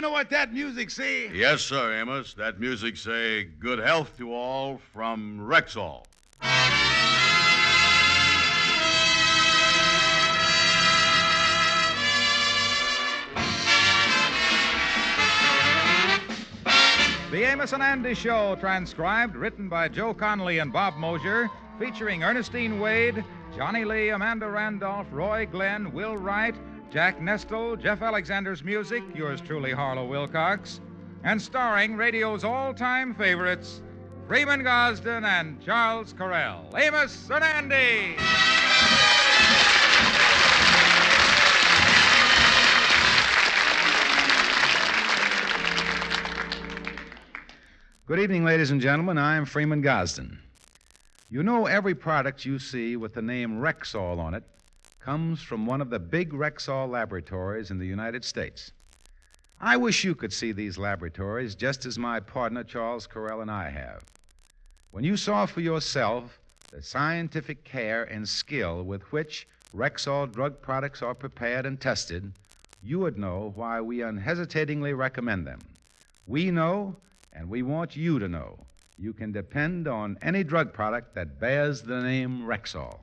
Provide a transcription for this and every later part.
know what that music say? Yes, sir, Amos. That music say, good health to all from Rexall. The Amos and Andy Show, transcribed, written by Joe Connolly and Bob Mosier, featuring Ernestine Wade, Johnny Lee, Amanda Randolph, Roy Glenn, Will Wright, Jack Nestle, Jeff Alexander's music, yours truly, Harlow Wilcox, and starring radio's all-time favorites, Freeman Gosden and Charles Correll. Amos and Andy! Good evening, ladies and gentlemen. I'm Freeman Gosden. You know, every product you see with the name Rexall on it comes from one of the big Rexall laboratories in the United States. I wish you could see these laboratories just as my partner, Charles Correll, and I have. When you saw for yourself the scientific care and skill with which Rexall drug products are prepared and tested, you would know why we unhesitatingly recommend them. We know, and we want you to know, you can depend on any drug product that bears the name Rexall.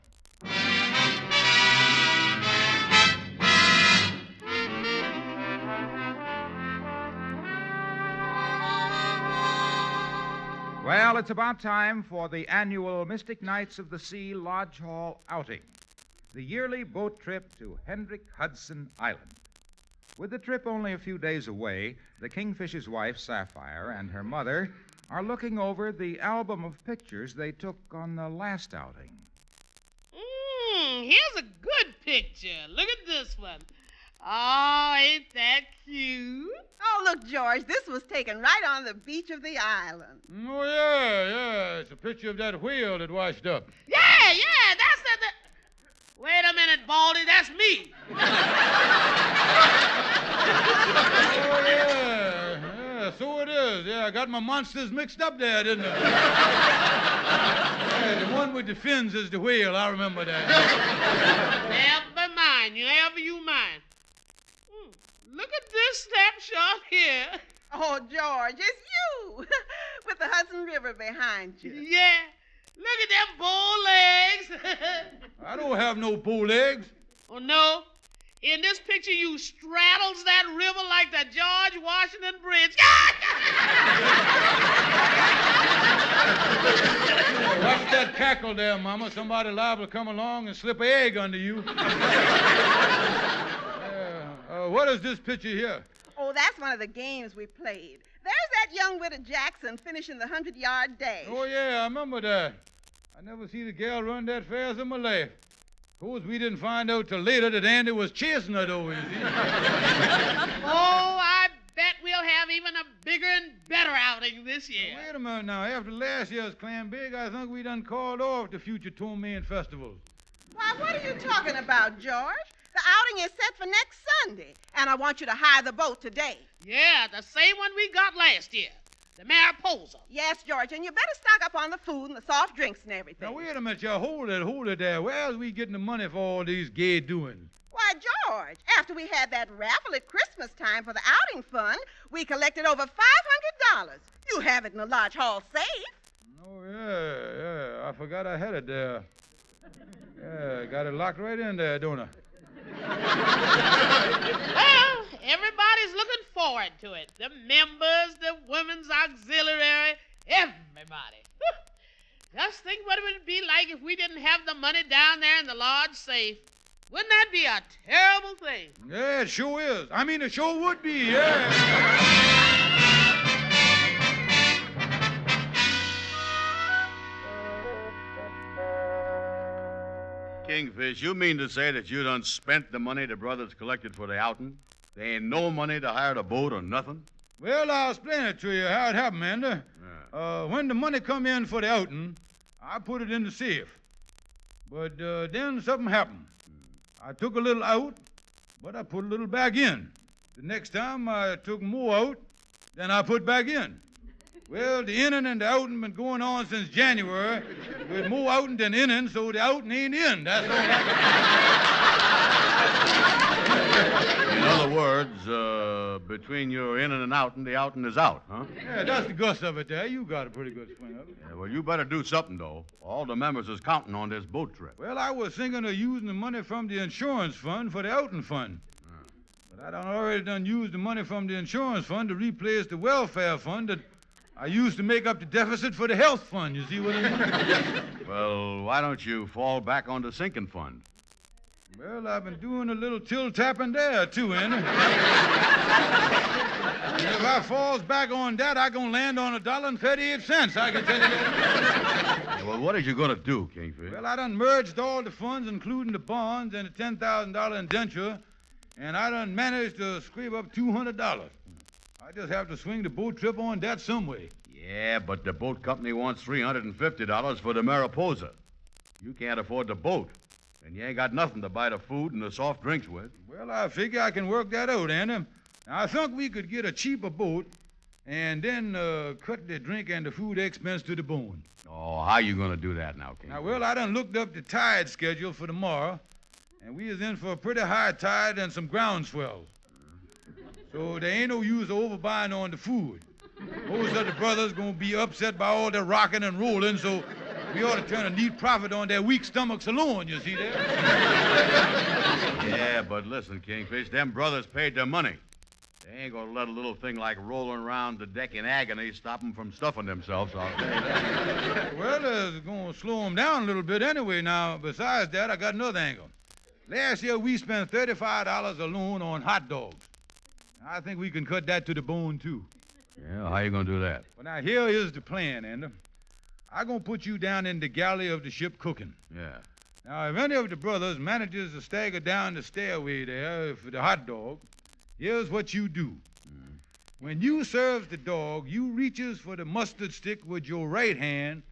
Well, it's about time for the annual Mystic Knights of the Sea Lodge Hall outing, the yearly boat trip to Hendrick Hudson Island. With the trip only a few days away, the Kingfish's wife, Sapphire, and her mother are looking over the album of pictures they took on the last outing. Here's a good picture. Look at this one. Oh, ain't that cute? Oh, look, George, this was taken right on the beach of the island. Oh, yeah. It's a picture of that whale that washed up. Yeah, that's the... Wait a minute, Baldy, that's me. Oh, yeah, so it is. Yeah, I got my monsters mixed up there, didn't I? Yeah, the one with the fins is the whale. I remember that. Never mind. Never you mind. Look at this snapshot here. Oh, George, it's you with the Hudson River behind you. Yeah. Look at them bull legs. I don't have no bull legs. Oh, no? In this picture, you straddles that river like the George Washington Bridge. Watch that cackle there, Mama. Somebody liable to come along and slip an egg under you. What is this picture here? Oh, that's one of the games we played. There's that young widow Jackson finishing the 100-yard dash. Oh, yeah, I remember that. I never see the gal run that fast in my life. Of course, we didn't find out till later that Andy was chasing her, though, you see. Oh, I bet we'll have even a bigger and better outing this year. Wait a minute now. After last year's Clam Big, I think we done called off the future Tourmaine festivals. Why, what are you talking about, George? The outing is set for next Sunday, and I want you to hire the boat today. Yeah, the same one we got last year. The Mariposa. Yes, George, and you better stock up on the food and the soft drinks and everything. Now, wait a minute, y'all. Hold it there. Where's we getting the money for all these gay doings? Why, George, after we had that raffle at Christmas time for the outing fund, we collected over $500. You have it in the lodge hall safe. Oh, yeah. I forgot I had it there. Yeah, got it locked right in there, don't I? Well, everybody's looking forward to it. The members, the women's auxiliary, everybody. Just think what it would be like if we didn't have the money down there in the lodge safe. Wouldn't that be a terrible thing? Yeah, it sure is. I mean, it sure would be, yeah. Kingfish, you mean to say that you done spent the money the brothers collected for the outing? There ain't no money to hire the boat or nothing? Well, I'll explain it to you how it happened, Andy. Yeah. When the money come in for the outing, I put it in the safe. But then something happened. I took a little out, but I put a little back in. The next time I took more out than I put back in. Well, the inning and the outing been going on since January, There's more outing than inning, so the outing ain't in. That's all I In other words, between your in and out and the outing is out, huh? can. Yeah, that's the gust of it there. You got a pretty good swing of it. Yeah, well, you better do something, though. All the members is counting on this boat trip. Well, I was thinking of using the money from the insurance fund for the outing fund. But I already used the money from the insurance fund to replace the welfare fund that I used to make up the deficit for the health fund. You see what I mean? Well, why don't you fall back on the sinking fund? Well, I've been doing a little till-tapping there, too, Andy. And if I falls back on that, I'm going to land on $1.38, I can tell you that. Yeah, well, what are you going to do, Kingfish? Well, I done merged all the funds, including the bonds and the $10,000 indenture, and I done managed to scrape up $200. I just have to swing the boat trip on that some way. Yeah, but the boat company wants $350 for the Mariposa. You can't afford the boat, and you ain't got nothing to buy the food and the soft drinks with. Well, I figure I can work that out, Andy. Now, I think we could get a cheaper boat and then cut the drink and the food expense to the bone. Oh, how you going to do that now, Kingfish? Now, well, I done looked up the tide schedule for tomorrow, and we is in for a pretty high tide and some ground swells. So there ain't no use of overbuying on the food. Most of the brothers gonna be upset by all the rocking and rolling, so we ought to turn a neat profit on their weak stomachs alone, you see there? Yeah, but listen, Kingfish, them brothers paid their money. They ain't gonna let a little thing like rolling around the deck in agony stop them from stuffing themselves, I'll tell you that. Well, it's gonna slow them down a little bit anyway. Now, besides that, I got another angle. Last year, we spent $35 alone on hot dogs. I think we can cut that to the bone, too. Yeah, how you gonna do that? Well, now, here is the plan, Andy. I'm gonna put you down in the galley of the ship cooking. Yeah. Now, if any of the brothers manages to stagger down the stairway there for the hot dog, here's what you do. When you serves the dog, you reaches for the mustard stick with your right hand,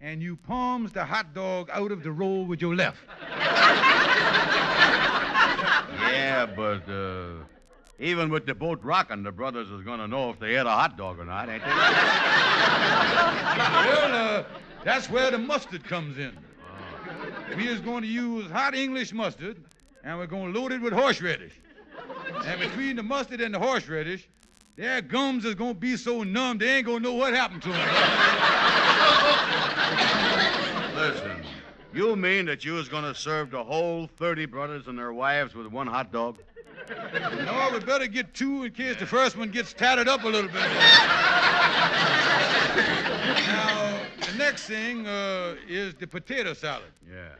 and you palms the hot dog out of the roll with your left. Yeah, but even with the boat rocking, the brothers is gonna know if they ate a hot dog or not, ain't they? Well, that's where the mustard comes in. We is going to use hot English mustard, and we're going to load it with horseradish. And between the mustard and the horseradish, their gums is going to be so numb they ain't going to know what happened to them. Listen, you mean that you was gonna serve the whole 30 brothers and their wives with one hot dog? No, we better get two in case the first one gets tatted up a little bit. Now, the next thing is the potato salad. Yeah.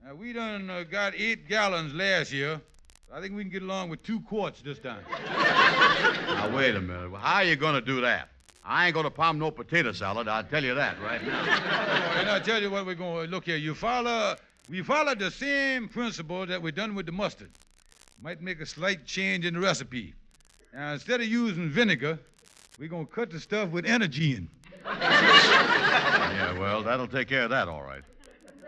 Now, we done got 8 gallons last year. I think we can get along with 2 quarts this time. Now, wait a minute. How are you gonna do that? I ain't gonna palm no potato salad, I'll tell you that right now. Oh, and I'll tell you what we're going to look here. We follow the same principle that we done with the mustard. Might make a slight change in the recipe. Now, instead of using vinegar, we're going to cut the stuff with energy in. Yeah, well, that'll take care of that, all right.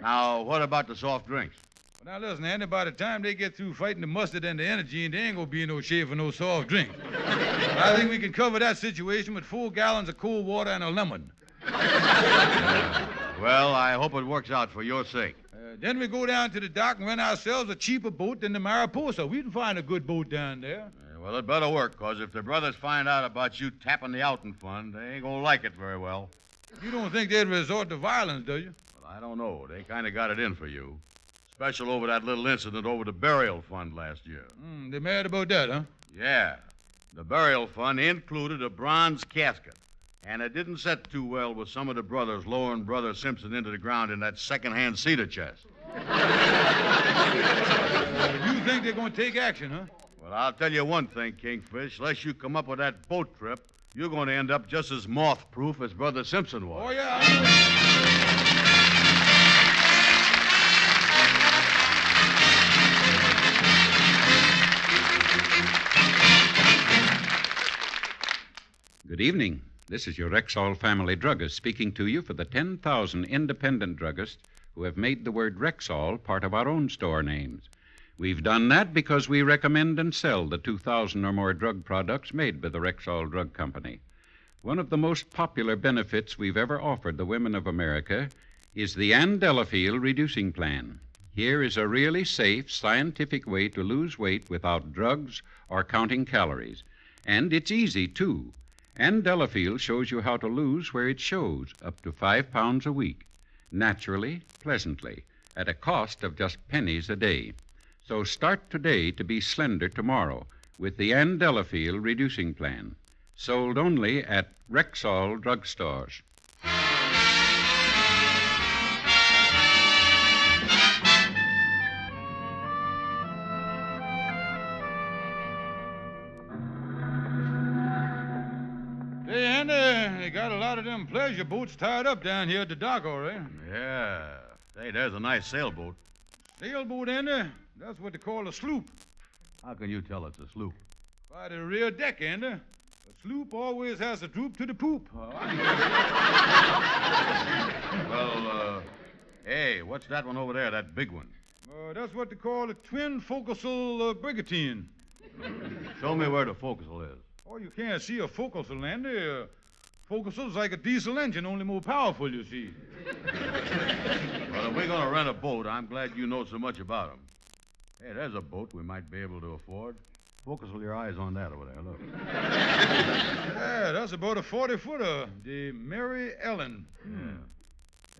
Now, what about the soft drinks? Well, now, listen, Andy, by the time they get through fighting the mustard and the energy, there ain't going to be no shape for no soft drink. I think we can cover that situation with 4 gallons of cold water and a lemon. Yeah. Well, I hope it works out for your sake. Then we go down to the dock and rent ourselves a cheaper boat than the Mariposa. We can find a good boat down there. Yeah, well, it better work, because if the brothers find out about you tapping the outing fund, they ain't gonna like it very well. You don't think they'd resort to violence, do you? Well, I don't know. They kind of got it in for you. Special over that little incident over the burial fund last year. They mad about that, huh? Yeah. The burial fund included a bronze casket. And it didn't set too well with some of the brothers lowering Brother Simpson into the ground in that second-hand cedar chest. You think they're going to take action, huh? Well, I'll tell you one thing, Kingfish. Unless you come up with that boat trip, you're going to end up just as moth-proof as Brother Simpson was. Oh, yeah. Good evening. This is your Rexall family druggist speaking to you for the 10,000 independent druggists who have made the word Rexall part of our own store names. We've done that because we recommend and sell the 2,000 or more drug products made by the Rexall Drug Company. One of the most popular benefits we've ever offered the women of America is the Ann Delafield Reducing Plan. Here is a really safe, scientific way to lose weight without drugs or counting calories. And it's easy, too. Ann Delafield shows you how to lose where it shows, up to 5 pounds a week. Naturally, pleasantly, at a cost of just pennies a day. So start today to be slender tomorrow with the Ann Delafield Reducing Plan. Sold only at Rexall drugstores. Hey, Andy, they got a lot of them pleasure boats tied up down here at the dock, all right. Yeah. Hey, there's a nice sailboat. Sailboat, Andy? That's what they call a sloop. How can you tell it's a sloop? By the rear deck, Andy. A sloop always has a droop to the poop. Well, hey, what's that one over there, that big one? That's what they call a twin forecastle brigantine. Show me where the forecastle is. Oh, you can't see a forecastle, Andy. Forecastle's like a diesel engine, only more powerful, you see. Well, if we're going to rent a boat, I'm glad you know so much about them. Hey, there's a boat we might be able to afford. Forecastle your eyes on that over there, look. Yeah, that's about a 40-footer, the Mary Ellen.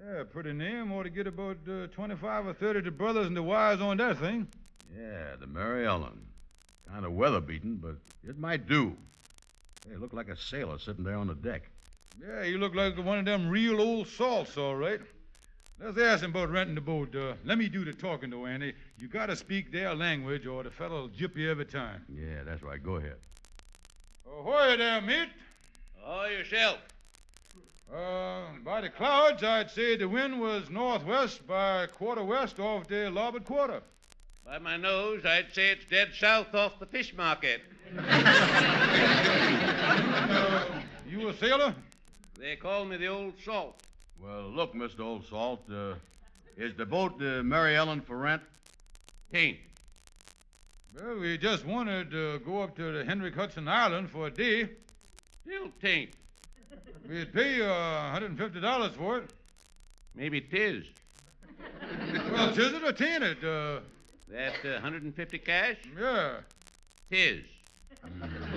Yeah, pretty name. Ought to get about 25 or 30 of the brothers and the wives on that thing. Yeah, the Mary Ellen. Kind of weather-beaten, but it might do. Hey, look like a sailor sitting there on the deck. Yeah, you look like one of them real old salts, all right. Let's ask him about renting the boat. Let me do the talking, though, Andy. You got to speak their language, or the fellow'll jip you every time. Yeah, that's right. Go ahead. Ahoy there, mate. Oh, yourself. By the clouds, I'd say the wind was northwest by quarter west off the larboard quarter. By my nose, I'd say it's dead south off the fish market. You a sailor? They call me the Old Salt. Well, look, Mr. Old Salt, is the boat the Mary Ellen for rent? Taint. Well, we just wanted to go up to the Henrik Hudson Island for a day. Still taint. We'd pay $150 for it. Maybe 'tis. Well, tis it or tain't it? That 150 cash? Yeah. 'Tis.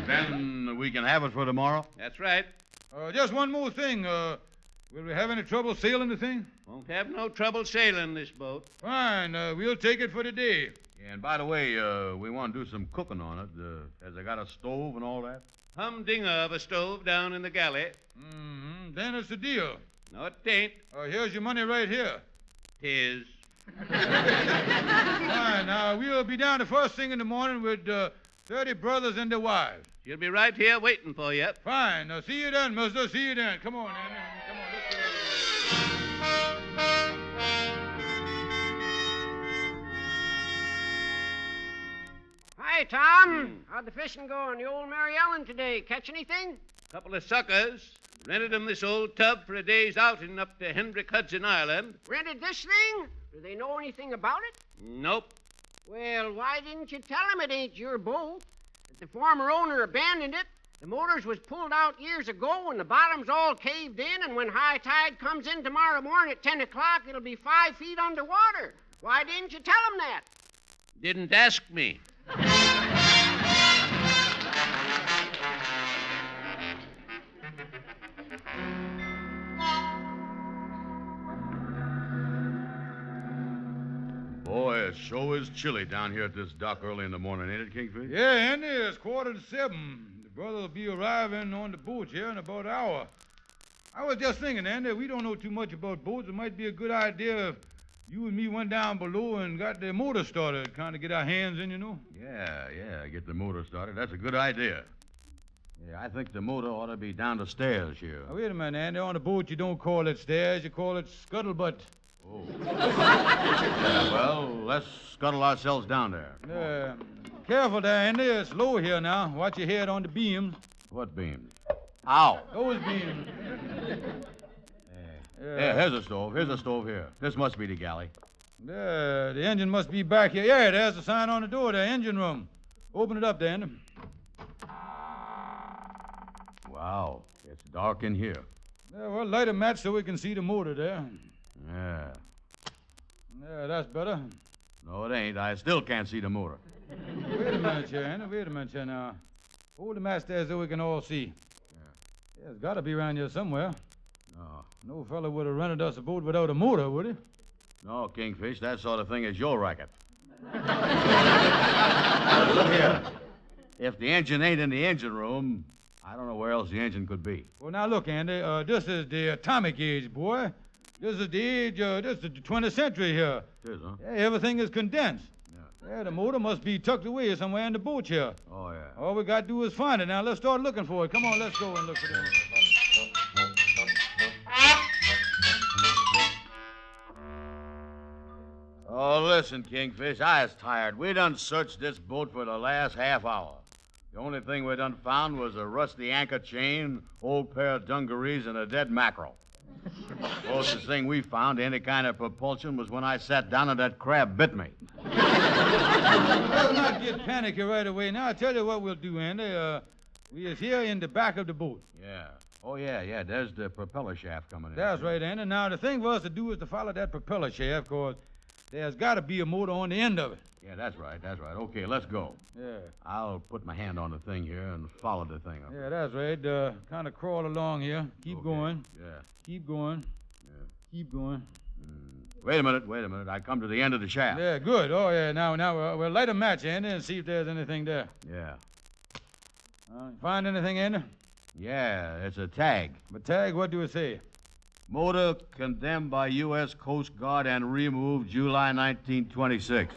Then we can have it for tomorrow? That's right. Just one more thing. Will we have any trouble sailing the thing? Won't have no trouble sailing this boat. Fine. We'll take it for the day. Yeah, and by the way, we want to do some cooking on it. Has it got a stove and all that? Humdinger of a stove down in the galley. Mm-hmm. Then it's a deal. No, it ain't. Here's your money right here. 'Tis. Fine. Now, we'll be down the first thing in the morning with 30 brothers and their wives. She'll be right here waiting for you. Fine. Now, see you then, mister. See you then. Come on, Andy. Come on, let's go. Hi, Tom. How'd the fishing go on the old Mary Ellen today? Catch anything? Couple of suckers. Rented them this old tub for a day's outing up to Henrik Hudson Island. Rented this thing? Do they know anything about it? Nope. Well, why didn't you tell them it ain't your boat? That the former owner abandoned it. The motors was pulled out years ago and the bottom's all caved in, and when high tide comes in tomorrow morning at 10 o'clock, it'll be 5 feet underwater. Why didn't you tell them that? Didn't ask me. Boy, it sure is chilly down here at this dock early in the morning, ain't it, Kingfish? Yeah, Andy, it's 6:45. The brother will be arriving on the boat here in about an hour. I was just thinking, Andy, we don't know too much about boats. It might be a good idea if you and me went down below and got the motor started, kind of get our hands in, you know. Yeah, get the motor started. That's a good idea. Yeah, I think the motor ought to be down the stairs here. Now, wait a minute, Andy. On the boat, you don't call it stairs. You call it scuttlebutt. Oh. Yeah, well, let's scuttle ourselves down there. Careful there, Andy. It's low here now. Watch your head on the beams. What beams? Ow. Those beams. Yeah, here's a stove. Here's a stove here. This must be the galley. Yeah, the engine must be back here. Yeah, there's a sign on the door there, engine room. Open it up, there, Andy. Wow, it's dark in here. Yeah, well, light a match so we can see the motor there. Yeah. Yeah, that's better. No, it ain't. I still can't see the motor. Wait a minute, here, Andy. Wait a minute, here now. Hold the match there so we can all see. Yeah, it's got to be around here somewhere. No. No fella would have rented us a boat without a motor, would he? No, Kingfish, that sort of thing is your racket. Now, look here. If the engine ain't in the engine room, I don't know where else the engine could be. Well, now look, Andy. This is the atomic age, boy. This is the age. This is the 20th century here. It is, huh? Yeah, everything is condensed. Yeah. Yeah, the motor must be tucked away somewhere in the boat here. Oh, yeah. All we got to do is find it. Now let's start looking for it. Come on, let's go and look for it. Oh, listen, Kingfish, I is tired. We done searched this boat for the last half hour. The only thing we done found was a rusty anchor chain, old pair of dungarees, and a dead mackerel. Closest thing we found to any kind of propulsion was when I sat down and that crab bit me. Let's not get panicky right away. Now, I'll tell you what we'll do, Andy. We is here in the back of the boat. Yeah. Oh, yeah. There's the propeller shaft coming in. That's right, Andy. Now, the thing for us to do is to follow that propeller shaft, because there's got to be a motor on the end of it. Yeah, that's right. Okay, let's go. Yeah. I'll put my hand on the thing here and follow the thing up. Yeah, that's right. Kind of crawl along here. Keep going. Yeah. Keep going. Yeah. Keep going. Wait a minute. I come to the end of the shaft. Yeah, good. Oh, yeah. Now, we'll light a match, Andy, and see if there's anything there. Yeah. Find anything, Andy? Yeah, it's a tag. But tag, what do it say? Motor condemned by U.S. Coast Guard and removed July 1926.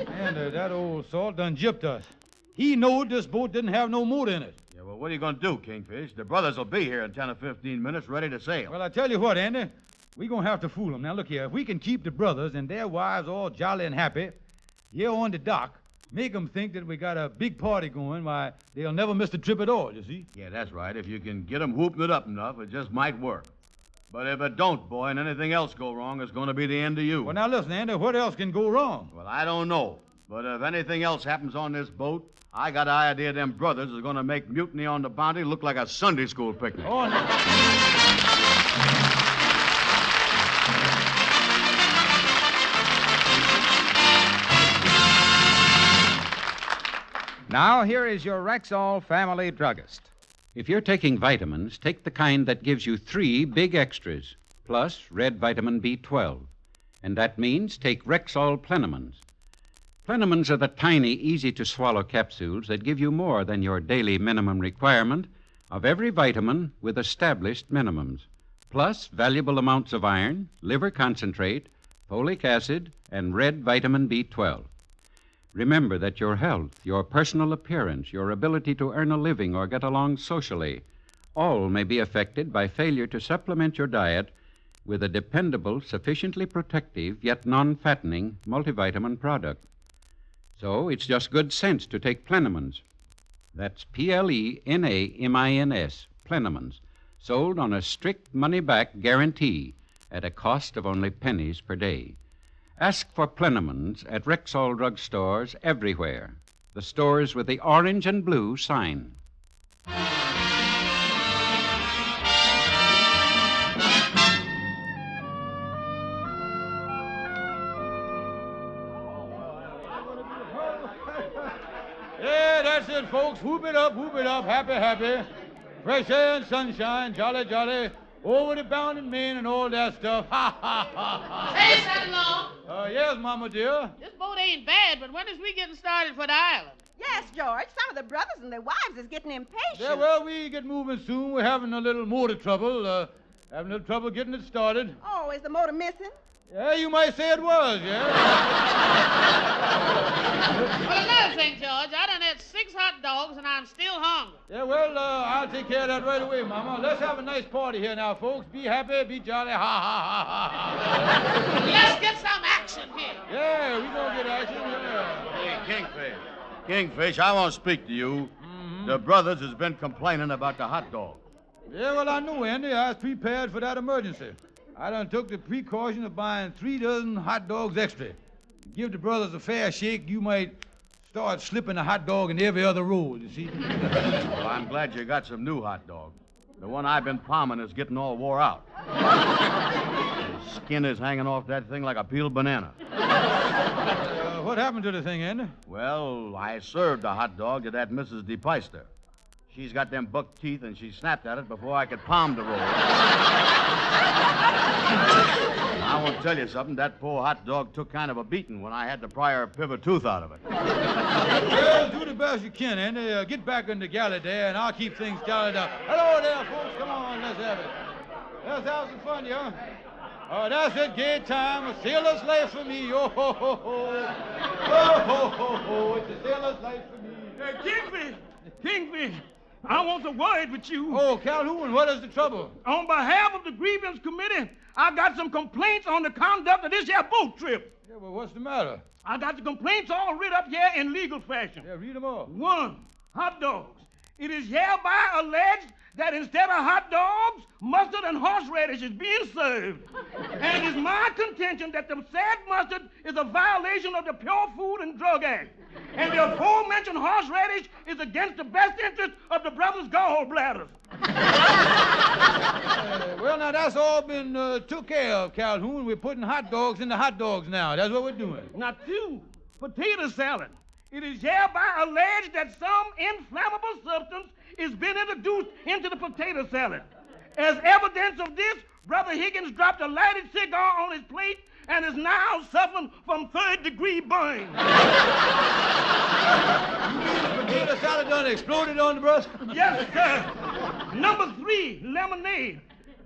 And that old salt done gypped us. He knowed this boat didn't have no motor in it. Yeah, well, what are you going to do, Kingfish? The brothers will be here in 10 or 15 minutes ready to sail. Well, I tell you what, Andy. We're going to have to fool them. Now, look here. If we can keep the brothers and their wives all jolly and happy here on the dock, make them think that we got a big party going, why, they'll never miss the trip at all, you see? Yeah, that's right. If you can get them whooping it up enough, it just might work. But if it don't, boy, and anything else go wrong, it's going to be the end of you. Well, now, listen, Andy, what else can go wrong? Well, I don't know. But if anything else happens on this boat, I got an idea them brothers is going to make Mutiny on the Bounty look like a Sunday school picnic. Oh, no. Now, here is your Rexall family druggist. If you're taking vitamins, take the kind that gives you 3 big extras, plus red vitamin B12. And that means take Rexall Plenamins. Plenamins are the tiny, easy-to-swallow capsules that give you more than your daily minimum requirement of every vitamin with established minimums, plus valuable amounts of iron, liver concentrate, folic acid, and red vitamin B12. Remember that your health, your personal appearance, your ability to earn a living or get along socially, all may be affected by failure to supplement your diet with a dependable, sufficiently protective, yet non-fattening multivitamin product. So it's just good sense to take Plenamins. That's Plenamins, Plenamins, sold on a strict money-back guarantee at a cost of only pennies per day. Ask for Plenamins at Rexall drugstores everywhere. The stores with the orange and blue sign. Yeah, that's it, folks. Whoop it up. Happy, happy. Fresh air and sunshine, jolly, jolly. Over the bounding Maine and all that stuff. Ha, ha, ha, ha. Say, son-in-law, Yes, Mama dear. this boat ain't bad, but when is we getting started for the island? Yes, George. Some of the brothers and their wives is getting impatient. Yeah, well, we get moving soon. We're having a little motor trouble. Having a little trouble getting it started. Oh, is the motor missing? Yeah, you might say it was, yeah. Well, another thing, George, I done had 6 hot dogs and I'm still hungry. Yeah, well, I'll take care of that right away, Mama. Let's have a nice party here now, folks. Be happy, be jolly, ha, ha, ha, ha, ha. Let's get some action here. Yeah, we gonna get action, yeah. Hey, Kingfish, I want to speak to you. The brothers has been complaining about the hot dog. Yeah, well, I know, Andy. I was prepared for that emergency. I done took the precaution of buying 3 dozen hot dogs extra. Give the brothers a fair shake, you might start slipping a hot dog in every other roll, you see? Well, I'm glad you got some new hot dogs. The one I've been palming is getting all wore out. The skin is hanging off that thing like a peeled banana. What happened to the thing, Andy? Well, I served a hot dog to that Mrs. DePeister. She's got them buck teeth, and she snapped at it before I could palm the roll. I want to tell you something. That poor hot dog took kind of a beating when I had to pry her pivot tooth out of it. Well, do the best you can, Andy. Get back in the galley there, and I'll keep things tallied up. Hello there, folks. Come on, let's have it. Let's have some fun, yeah? Oh, that's it, gay time. A sailor's life for me. Oh, ho, ho, ho. Oh, ho, ho, ho. It's a sailor's life for me. Kingfish, I want a word with you. Oh, Calhoun, what is the trouble? On behalf of the grievance committee, I got some complaints on the conduct of this here boat trip. Yeah, well, what's the matter? I got the complaints all writ up here in legal fashion. Yeah, read them all. 1, hot dogs. It is hereby alleged that instead of hot dogs, mustard and horseradish is being served. And it is my contention that the said mustard is a violation of the Pure Food and Drug Act. And the aforementioned horseradish is against the best interest of the brothers' gallbladders. Well, now, that's all been took care of, Calhoun. We're putting hot dogs in the hot dogs now. That's what we're doing. Now, 2, potato salad. It is hereby alleged that some inflammable substance is being introduced into the potato salad. As evidence of this, Brother Higgins dropped a lighted cigar on his plate and is now suffering from third-degree burn. You mean the potato salad done exploded on the brush? Yes, sir. Number 3, lemonade.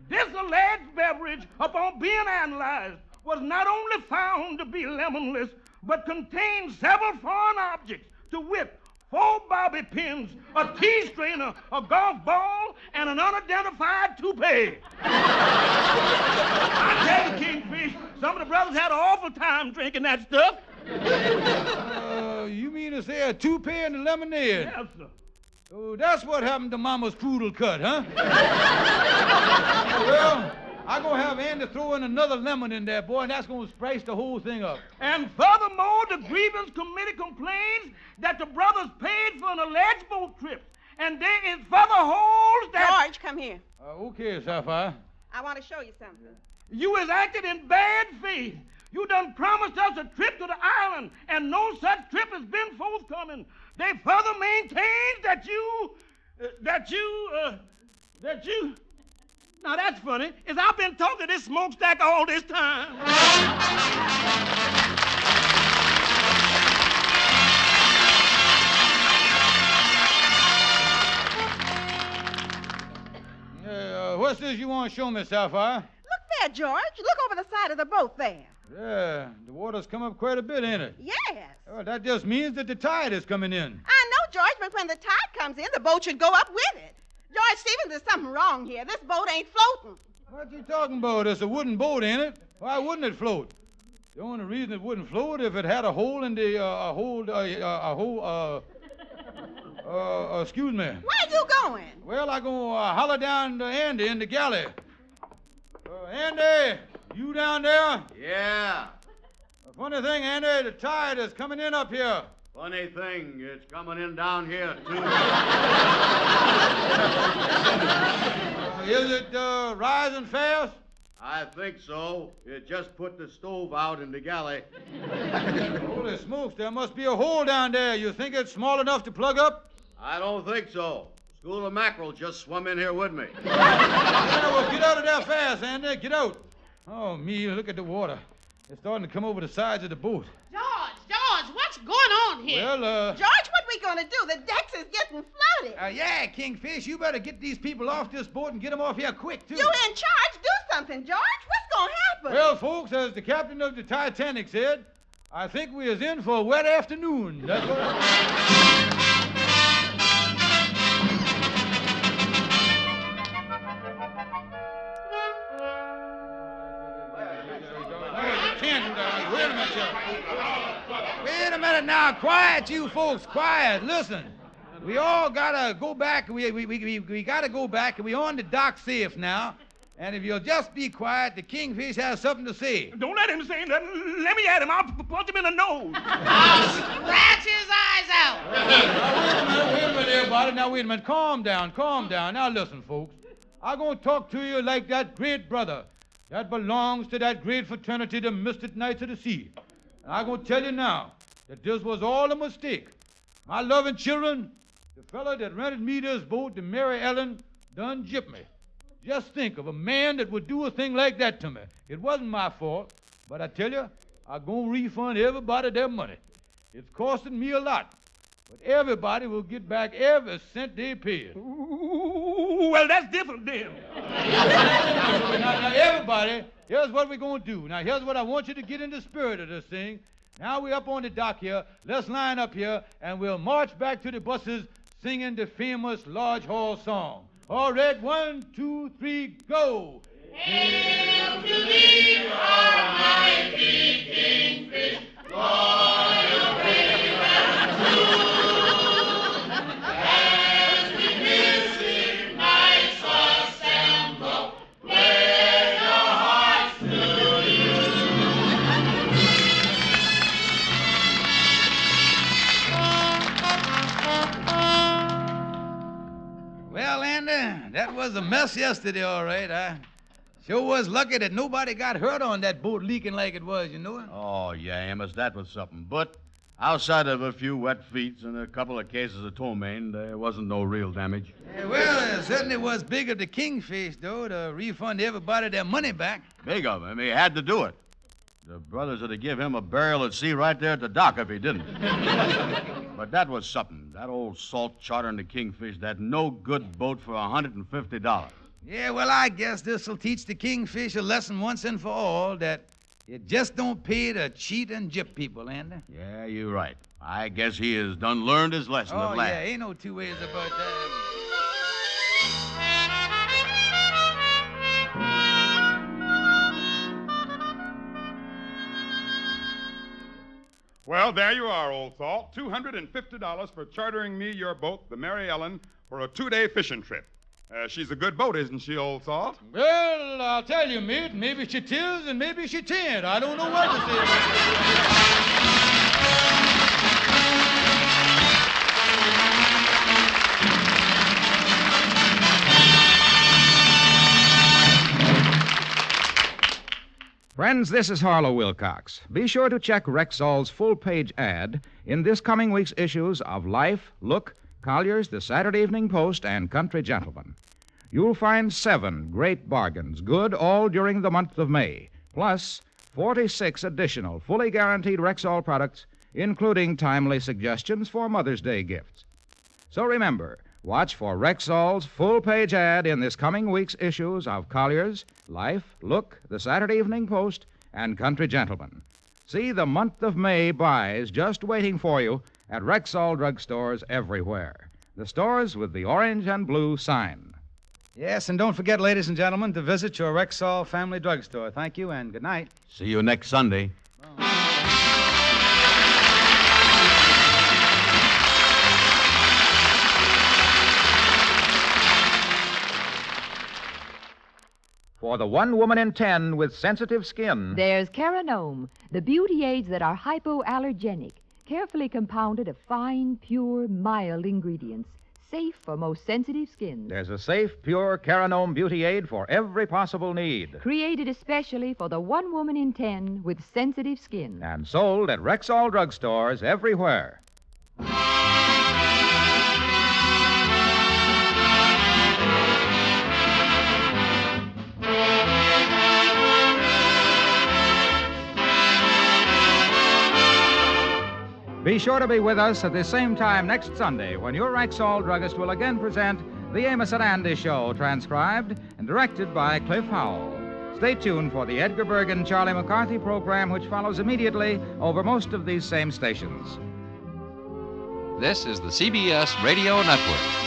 This alleged beverage, upon being analyzed, was not only found to be lemonless, but contained several foreign objects, to wit, 4 bobby pins, a tea strainer, a golf ball, and an unidentified toupee. I tell you, Kingfish, some of the brothers had an awful time drinking that stuff. You mean to say a toupee and a lemonade? Yes, sir. Oh, that's what happened to Mama's poodle cut, huh? Well, I'm going to have Andy throw in another lemon in there, boy, and that's going to spice the whole thing up. And furthermore, the grievance committee complains that the brothers paid for an alleged boat trip, and there is further holds that... George, come here. Okay, Sapphire. I want to show you something. You has acted in bad faith. You done promised us a trip to the island, and no such trip has been forthcoming. They further maintain that you... Now, that's funny, is I've been talking to this smokestack all this time. What's this you want to show me, Sapphire? Look there, George. Look over the side of the boat there. Yeah, the water's come up quite a bit, ain't it? Yes. Oh, that just means that the tide is coming in. I know, George, but when the tide comes in, the boat should go up with it. George Stevens, there's something wrong here. This boat ain't floating. What you talking about? It's a wooden boat, ain't it? Why wouldn't it float? The only reason it wouldn't float if it had a hole in the excuse me. Where you going? Well, I gonna holler down to Andy in the galley. Andy, you down there? Yeah. Funny thing, Andy, the tide is coming in up here. Funny thing, it's coming in down here, too. Is it rising fast? I think so. It just put the stove out in the galley. Holy smokes, there must be a hole down there. You think it's small enough to plug up? I don't think so. School of mackerel just swum in here with me. Yeah, well, get out of there fast, Andy. Get out. Oh, me, look at the water. It's starting to come over the sides of the boat. George, what's going on here? Well, George, what we gonna do? The decks is getting flooded. Yeah, Kingfish, you better get these people off this boat and get them off here quick, too. You in charge? Do something, George. What's gonna happen? Well, folks, as the captain of the Titanic said, I think we is in for a wet afternoon. That's what Wait a minute now. Quiet, you folks. Quiet. Listen. We all gotta go back. We gotta go back, and we on the dock safe now. And if you'll just be quiet, the Kingfish has something to say. Don't let him say nothing. Let me at him. I'll punch him in the nose. Scratch his eyes out. Now, wait a minute, everybody. Now, wait a minute. Calm down. Now, listen, folks. I'm going to talk to you like that great brother that belongs to that great fraternity, the Mystic Knights of the Sea. And I'm going to tell you now that this was all a mistake. My loving children, the fellow that rented me this boat, the Mary Ellen, done gypped me. Just think of a man that would do a thing like that to me. It wasn't my fault, but I tell you, I'm going to refund everybody their money. It's costing me a lot, but everybody will get back every cent they paid. Ooh, well, that's different then. Now, everybody, here's what we're going to do. Now, here's what I want you to get in the spirit of this thing. Now we're up on the dock here. Let's line up here, and we'll march back to the buses singing the famous Lodge Hall song. All right, 1, 2, 3, go. Hail to thee, almighty Kingfish, loyal, brave, and true. As we mystic knights assemble, pledge our hearts to you. Well, Andy, that was a mess yesterday, all right. I sure was lucky that nobody got hurt on that boat leaking like it was, you know? Oh, yeah, Amos, that was something. But outside of a few wet feet and a couple of cases of ptomaine, there wasn't no real damage. Yeah, well, it certainly was big of the Kingfish, though, to refund everybody their money back. Big of him. He had to do it. The brothers would have give him a burial at sea right there at the dock if he didn't. But that was something. That old salt chartering the Kingfish, that no-good boat for $150. Yeah, well, I guess this'll teach the Kingfish a lesson once and for all that it just don't pay to cheat and gyp people, Andy. Yeah, you're right. I guess he has done learned his lesson at last. Yeah, ain't no two ways about that. Well, there you are, Old Salt. $250 for chartering me your boat, the Mary Ellen, for a 2-day fishing trip. She's a good boat, isn't she, Old Salt? Well, I'll tell you, mate, maybe she tills and maybe she tin't. I don't know what to Friends, this is Harlow Wilcox. Be sure to check Rexall's full-page ad in this coming week's issues of Life, Look, Collier's, The Saturday Evening Post, and Country Gentleman. You'll find 7 great bargains, good all during the month of May, plus 46 additional fully guaranteed Rexall products, including timely suggestions for Mother's Day gifts. So remember, watch for Rexall's full-page ad in this coming week's issues of Collier's, Life, Look, The Saturday Evening Post, and Country Gentleman. See the month of May buys just waiting for you at Rexall drugstores everywhere. The stores with the orange and blue sign. Yes, and don't forget, ladies and gentlemen, to visit your Rexall family drugstore. Thank you, and good night. See you next Sunday. For the one woman in 10 with sensitive skin, there's Caranome, the beauty aids that are hypoallergenic, carefully compounded of fine, pure, mild ingredients, safe for most sensitive skins. There's a safe, pure Caranome beauty aid for every possible need. Created especially for the one woman in 10 with sensitive skin. And sold at Rexall drugstores everywhere. Be sure to be with us at the same time next Sunday when your Rexall druggist will again present The Amos and Andy Show, transcribed and directed by Cliff Howell. Stay tuned for the Edgar Bergen Charlie McCarthy program, which follows immediately over most of these same stations. This is the CBS Radio Network.